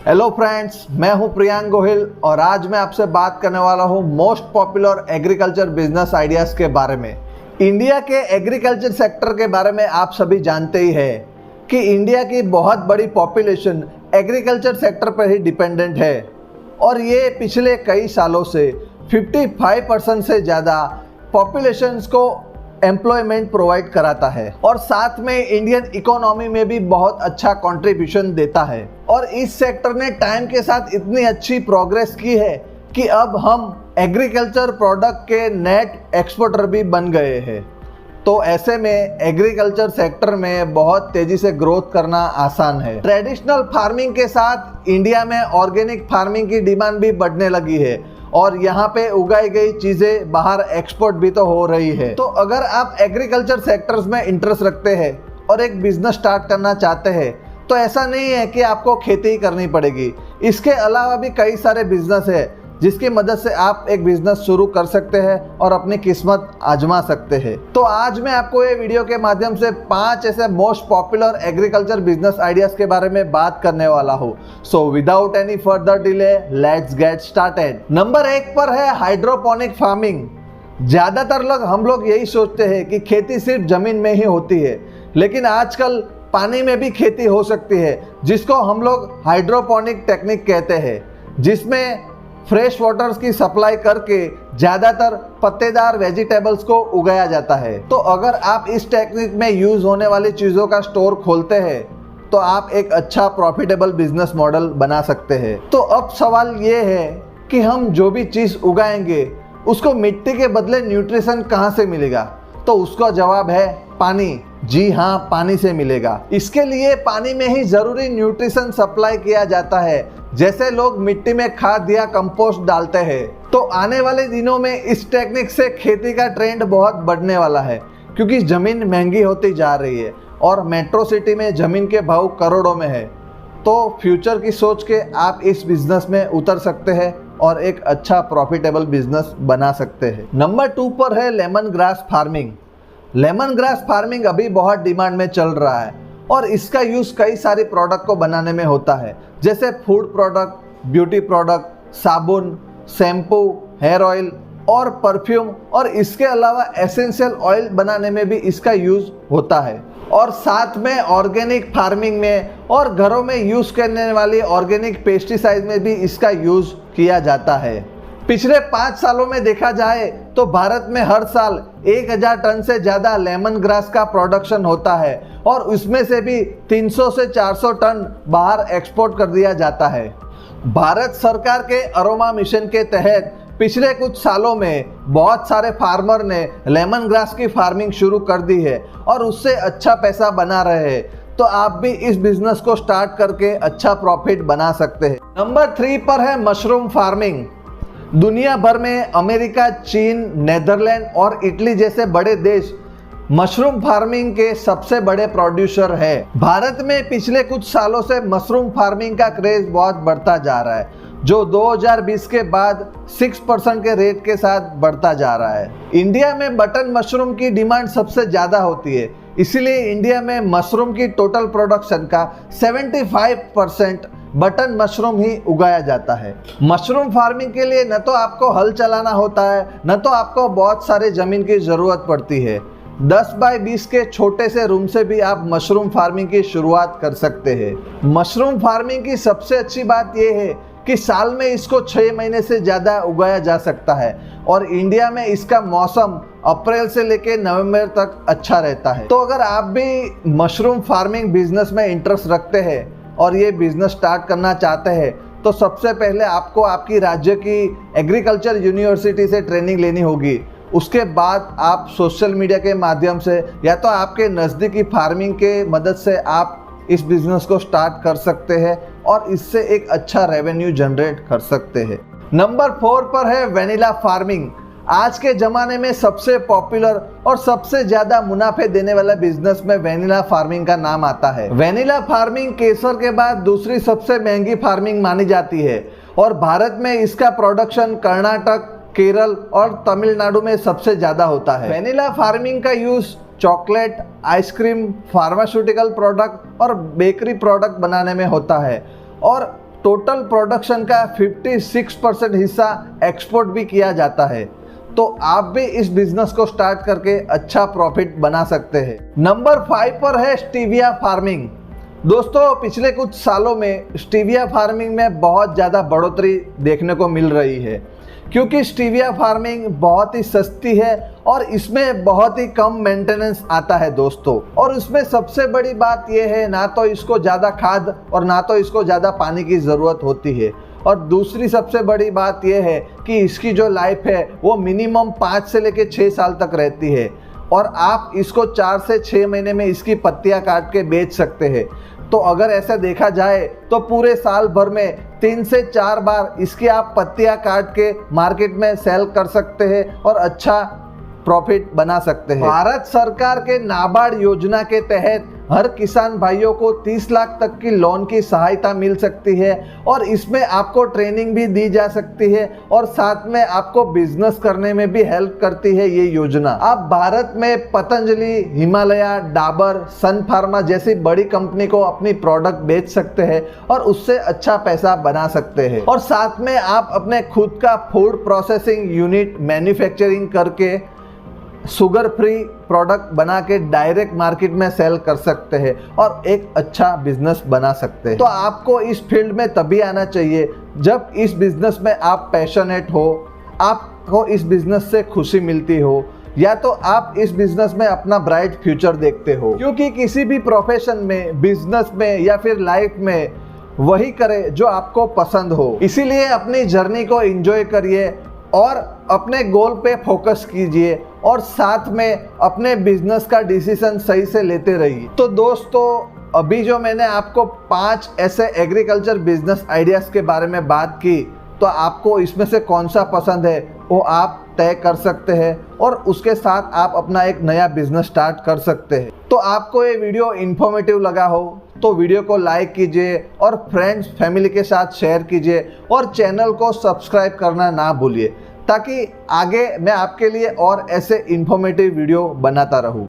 Hello friends, मैं हूं प्रियांक गोहिल और आज मैं आपसे बात करने वाला हूं most popular agriculture business ideas के बारे में। इंडिया के एग्रीकल्चर सेक्टर के बारे में आप सभी जानते ही हैं कि इंडिया की बहुत बड़ी पॉपुलेशन एग्रीकल्चर सेक्टर पर ही डिपेंडेंट है और ये पिछले कई सालों से 55% से ज़्यादा पॉपुलेशंस को एम्प्लॉयमेंट प्रोवाइड कराता है और साथ में इंडियन इकोनॉमी में भी बहुत अच्छा कंट्रीब्यूशन देता है। और इस सेक्टर ने टाइम के साथ इतनी अच्छी प्रोग्रेस की है कि अब हम एग्रीकल्चर प्रोडक्ट के नेट एक्सपोर्टर भी बन गए हैं। तो ऐसे में एग्रीकल्चर सेक्टर में बहुत तेजी से ग्रोथ करना आसान है। ट्रेडिशनल फार्मिंग के साथ इंडिया में ऑर्गेनिक फार्मिंग की डिमांड भी बढ़ने लगी है और यहाँ पे उगाई गई चीज़ें बाहर एक्सपोर्ट भी तो हो रही है। तो अगर आप एग्रीकल्चर सेक्टर्स में इंटरेस्ट रखते हैं और एक बिजनेस स्टार्ट करना चाहते हैं तो ऐसा नहीं है कि आपको खेती ही करनी पड़ेगी। इसके अलावा भी कई सारे बिजनेस है जिसकी मदद से आप एक बिजनेस शुरू कर सकते हैं और अपनी किस्मत आजमा सकते हैं। तो आज मैं आपको ये वीडियो के माध्यम से 5 ऐसे most popular agriculture business ideas के बारे में बात करने वाला हूँ। So without any further delay let's get started. Number 1 पर है हाइड्रोपोनिक फार्मिंग। ज़्यादातर हम लोग यही सोचते हैं कि खेती सिर्फ ज़मीन में ही होती है, लेकिन आजकल पानी में भी खेती हो सकती है जिसको हम लोग हाइड्रोपोनिक टेक्निक कहते हैं, जिसमें फ्रेश वाटर्स की सप्लाई करके ज़्यादातर पत्तेदार वेजिटेबल्स को उगाया जाता है। तो अगर आप इस टेक्निक में यूज़ होने वाली चीज़ों का स्टोर खोलते हैं तो आप एक अच्छा प्रॉफिटेबल बिजनेस मॉडल बना सकते हैं। तो अब सवाल ये है कि हम जो भी चीज़ उगाएंगे उसको मिट्टी के बदले न्यूट्रिशन कहाँ से मिलेगा? तो उसका जवाब है पानी। जी हाँ, पानी से मिलेगा। इसके लिए पानी में ही ज़रूरी न्यूट्रिशन सप्लाई किया जाता है। जैसे लोग मिट्टी में खाद या कंपोस्ट डालते हैं, तो आने वाले दिनों में इस टेक्निक से खेती का ट्रेंड बहुत बढ़ने वाला है, क्योंकि ज़मीन महंगी होती जा रही है और मेट्रो सिटी में ज़मीन के भाव करोड़ों में है। तो फ्यूचर की सोच के आप इस बिजनेस में उतर सकते हैं और एक अच्छा प्रॉफिटेबल बिजनेस बना सकते हैं। नंबर 2 पर है lemon grass farming. Lemon grass farming अभी बहुत डिमांड में चल रहा है और इसका यूज़ कई सारे प्रोडक्ट को बनाने में होता है, जैसे फूड प्रोडक्ट, ब्यूटी प्रोडक्ट, साबुन, शैम्पू, हेयर ऑयल और परफ्यूम, और इसके अलावा एसेंशियल ऑयल बनाने में भी इसका यूज़ होता है। और साथ में ऑर्गेनिक फार्मिंग में और घरों में यूज़ करने वाली ऑर्गेनिक पेस्टिसाइड में भी इसका यूज़ किया जाता है। पिछले 5 सालों में देखा जाए तो भारत में हर साल 1000 टन से ज़्यादा लेमन ग्रास का प्रोडक्शन होता है और उसमें से भी 300 से 400 टन बाहर एक्सपोर्ट कर दिया जाता है। भारत सरकार के अरोमा मिशन के तहत पिछले कुछ सालों में बहुत सारे फार्मर ने लेमन ग्रास की फार्मिंग शुरू कर दी है और उससे अच्छा पैसा बना रहे हैं। तो आप भी इस बिजनेस को स्टार्ट करके अच्छा प्रॉफिट बना सकते हैं। नंबर 3 पर है मशरूम फार्मिंग। दुनिया भर में अमेरिका, चीन, नेदरलैंड और इटली जैसे बड़े देश मशरूम फार्मिंग के सबसे बड़े प्रोड्यूसर है। भारत में पिछले कुछ सालों से मशरूम फार्मिंग का क्रेज बहुत बढ़ता जा रहा है, जो 2020 के बाद 6% के रेट के साथ बढ़ता जा रहा है। इंडिया में बटन मशरूम की डिमांड सबसे ज़्यादा होती है, इसीलिए इंडिया में मशरूम की टोटल प्रोडक्शन का 75% बटन मशरूम ही उगाया जाता है। मशरूम फार्मिंग के लिए न तो आपको हल चलाना होता है, न तो आपको बहुत सारे ज़मीन की ज़रूरत पड़ती है। 10 बाय 20 के छोटे से रूम से भी आप मशरूम फार्मिंग की शुरुआत कर सकते हैं। मशरूम फार्मिंग की सबसे अच्छी बात यह है कि साल में इसको 6 महीने से ज़्यादा उगाया जा सकता है और इंडिया में इसका मौसम अप्रैल से लेकर नवंबर तक अच्छा रहता है। तो अगर आप भी मशरूम फार्मिंग बिजनेस में इंटरेस्ट रखते हैं और ये बिजनेस स्टार्ट करना चाहते हैं तो सबसे पहले आपको आपकी राज्य की एग्रीकल्चर यूनिवर्सिटी से ट्रेनिंग लेनी होगी। उसके बाद आप सोशल मीडिया के माध्यम से या तो आपके नज़दीकी फार्मिंग के मदद से आप इस बिज़नेस को स्टार्ट कर सकते हैं और इससे एक अच्छा रेवेन्यू जनरेट कर सकते हैं। नंबर 4 पर है वेनिला फार्मिंग। आज के ज़माने में सबसे पॉपुलर और सबसे ज़्यादा मुनाफे देने वाला बिजनेस में वेनिला फार्मिंग का नाम आता है। वेनिला फार्मिंग केसर के बाद दूसरी सबसे महंगी फार्मिंग मानी जाती है और भारत में इसका प्रोडक्शन कर्नाटक, केरल और तमिलनाडु में सबसे ज़्यादा होता है। वेनिला फार्मिंग का use chocolate, ice cream, pharmaceutical product और बेकरी प्रोडक्ट बनाने में होता है और टोटल प्रोडक्शन का 56% हिस्सा एक्सपोर्ट भी किया जाता है। तो आप भी इस बिजनेस को स्टार्ट करके अच्छा प्रॉफिट बना सकते हैं। नंबर 5 पर है स्टीविया फार्मिंग। दोस्तों, पिछले कुछ सालों में स्टीविया फार्मिंग में बहुत ज़्यादा बढ़ोतरी देखने को मिल रही है, क्योंकि स्टीविया फार्मिंग बहुत ही सस्ती है और इसमें बहुत ही कम मेंटेनेंस आता है दोस्तों। और उसमें सबसे बड़ी बात यह है, ना तो इसको ज़्यादा खाद और ना तो इसको ज़्यादा पानी की ज़रूरत होती है। और दूसरी सबसे बड़ी बात यह है कि इसकी जो लाइफ है वो मिनिमम 5 से लेकर 6 साल तक रहती है और आप इसको 4 से 6 महीने में इसकी पत्तियां काट के बेच सकते हैं। तो अगर ऐसा देखा जाए तो पूरे साल भर में 3 से 4 बार इसकी आप पत्तियां काट के मार्केट में सेल कर सकते हैं और अच्छा प्रॉफिट बना सकते हैं। भारत सरकार के नाबार्ड योजना के तहत हर किसान भाइयों को 30 लाख तक की लोन की सहायता मिल सकती है और इसमें आपको ट्रेनिंग भी दी जा सकती है और साथ में आपको बिजनेस करने में भी हेल्प करती है ये योजना। आप भारत में पतंजलि, हिमालय, डाबर, सन फार्मा जैसी बड़ी कंपनी को अपनी प्रोडक्ट बेच सकते हैं और उससे अच्छा पैसा बना सकते हैं। और साथ में आप अपने खुद का फूड प्रोसेसिंग यूनिट मैन्युफैक्चरिंग करके शुगर फ्री प्रोडक्ट बना के डायरेक्ट मार्केट में सेल कर सकते हैं और एक अच्छा बिजनेस बना सकते हैं। तो आपको इस फील्ड में तभी आना चाहिए जब इस बिजनेस में आप पैशनेट हो, आपको इस बिजनेस से खुशी मिलती हो, या तो आप इस बिजनेस में अपना ब्राइट फ्यूचर देखते हो। क्योंकि किसी भी प्रोफेशन में, बिजनेस में या फिर लाइफ में वही करे जो आपको पसंद हो। इसीलिए अपनी जर्नी को एंजॉय करिए और अपने गोल पे फोकस कीजिए और साथ में अपने बिजनेस का डिसीजन सही से लेते रहिए। तो दोस्तों, अभी जो मैंने आपको 5 ऐसे एग्रीकल्चर बिजनेस आइडियाज़ के बारे में बात की, तो आपको इसमें से कौन सा पसंद है वो आप तय कर सकते हैं और उसके साथ आप अपना एक नया बिजनेस स्टार्ट कर सकते हैं। तो आपको ये वीडियो इन्फॉर्मेटिव लगा हो तो वीडियो को लाइक कीजिए और फ्रेंड्स फैमिली के साथ शेयर कीजिए और चैनल को सब्सक्राइब करना ना भूलिए, ताकि आगे मैं आपके लिए और ऐसे इन्फॉर्मेटिव वीडियो बनाता रहूं।